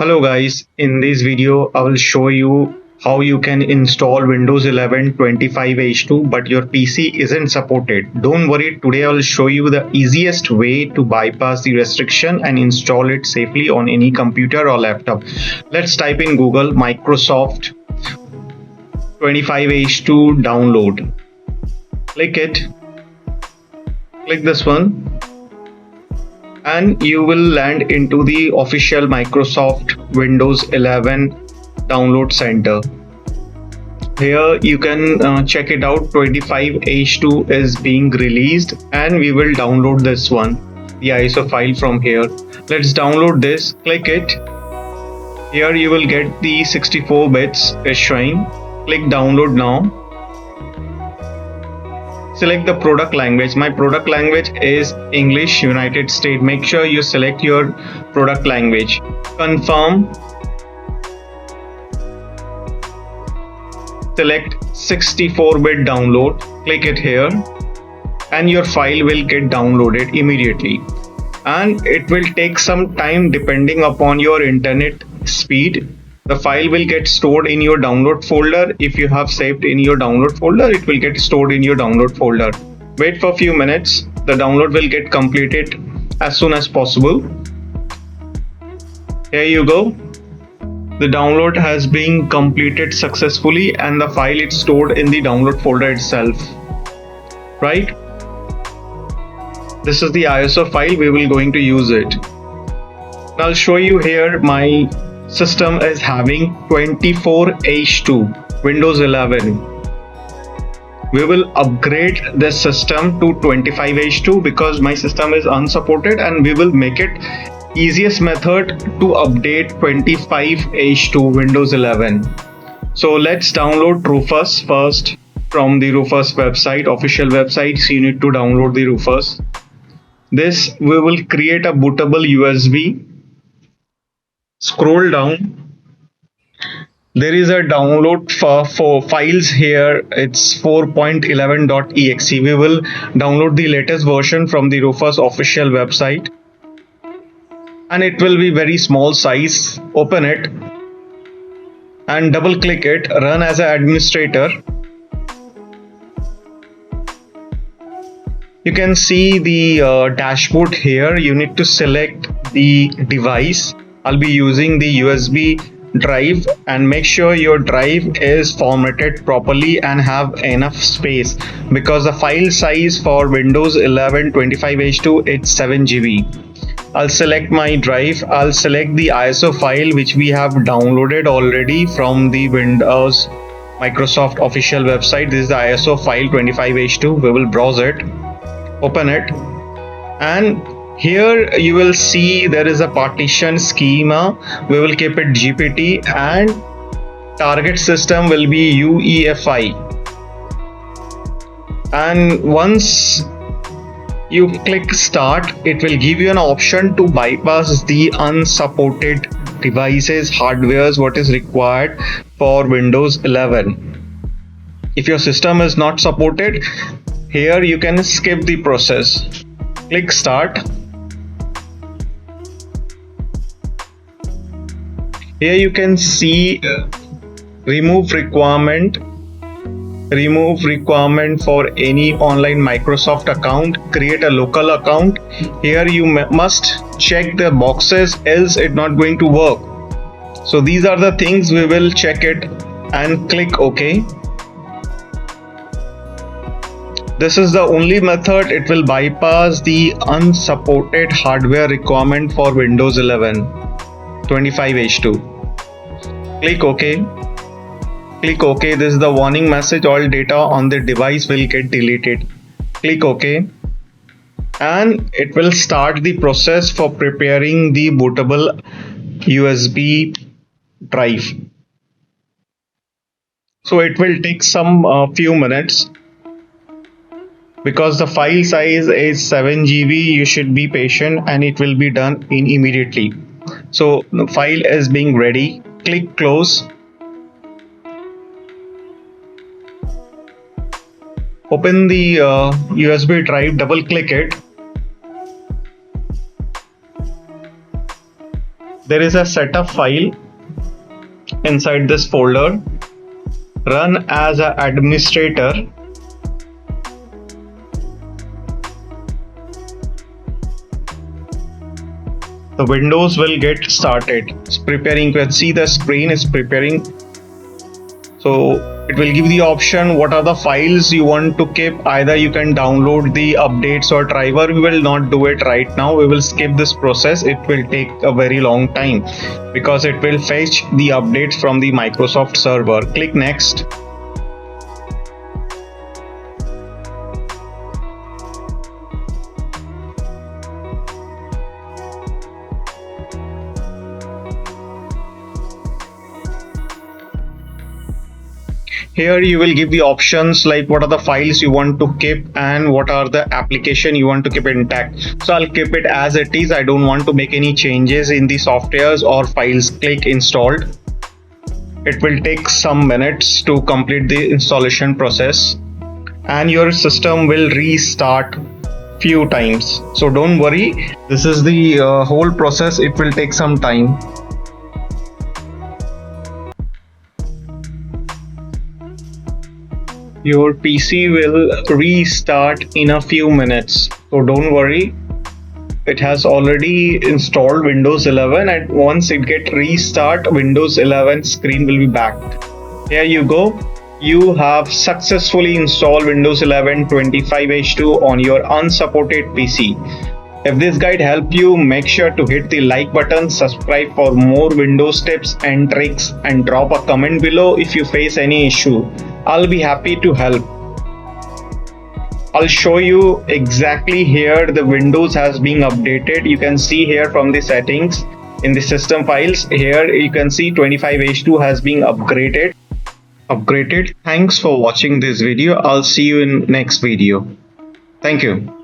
Hello guys, in this video I will show you how you can install Windows 11 25H2 but your PC isn't supported. Don't worry, today I will show you the easiest way to bypass the restriction and install it safely on any computer or laptop. Let's type in Google Microsoft 25H2 download. Click it, click this one, and you will land into the official Microsoft Windows 11 download center. Here you can check it out. 25H2 is being released and we will download this one, the ISO file from here. Let's download this. Click it. Here you will get the 64 bits is showing. Click download now. Select the product language. My product language is English United States. Make sure you select your product language. Confirm. Select 64-bit download. Click it here and your file will get downloaded immediately. And it will take some time depending upon your internet speed. The file will get stored in your download folder. If you have saved in your download folder, it will get stored in your download folder. Wait for a few minutes. The download will get completed as soon as possible. Here you go. The download has been completed successfully and the file is stored in the download folder itself. Right? This is the ISO file. We will going to use it. I'll show you here my system is having 24H2 Windows 11. We will upgrade this system to 25H2 because my system is unsupported, and we will make it easiest method to update 25H2 Windows 11. So let's download Rufus first from the Rufus website, official website. So you need to download the Rufus. This we will create a bootable USB. Scroll down. There is a download for files here. It's 4.11.exe. We will download the latest version from the Rufus official website. And it will be very small size. Open it and double click it. Run as an administrator. You can see the dashboard here. You need to select the device. I'll be using the USB drive, and make sure your drive is formatted properly and have enough space, because the file size for Windows 11 25H2 it's 7 GB. I'll select my drive. I'll select the ISO file which we have downloaded already from the Windows Microsoft official website. This is the ISO file 25H2. We will browse it, open it, and here you will see there is a partition schema. We will keep it GPT, and target system will be UEFI. And once you click start, it will give you an option to bypass the unsupported devices, hardwares, what is required for Windows 11. If your system is not supported, here you can skip the process. Click start. Here you can see remove requirement for any online Microsoft account, create a local account. Here you must check the boxes, else it's not going to work. So these are the things we will check it and click OK. This is the only method it will bypass the unsupported hardware requirement for Windows 11 25H2. Click OK. Click OK. This is the warning message. All data on the device will get deleted. Click OK. And it will start the process for preparing the bootable USB drive. So it will take some few minutes. Because the file size is 7 GB, you should be patient and it will be done immediately. So the file is being ready. Click close. Open the USB drive, double click it. there is a setup file inside this folder. Run as an administrator. The Windows will get started. It's preparing. You can see the screen is preparing. So it will give the option what are the files you want to keep. Either you can download the updates or driver. We will not do it right now. We will skip this process. It will take a very long time because it will fetch the updates from the Microsoft server. Click next. Here you will give the options like what are the files you want to keep and what are the application you want to keep intact. So I'll keep it as it is. I don't want to make any changes in the softwares or files. Click installed. It will take some minutes to complete the installation process and your system will restart few times. So don't worry. This is the whole process. It will take some time. Your PC will restart in a few minutes, so don't worry. It has already installed Windows 11 and once it get restart, Windows 11 screen will be back. Here you go. You have successfully installed Windows 11 25H2 on your unsupported PC. If this guide helped you, make sure to hit the like button, subscribe for more Windows tips and tricks, and drop a comment below if you face any issue. I'll be happy to help. I'll show you exactly here the Windows has been updated. You can see here from the settings in the system files. Here you can see 25H2 has been upgraded. Thanks for watching this video. I'll see you in next video. Thank you.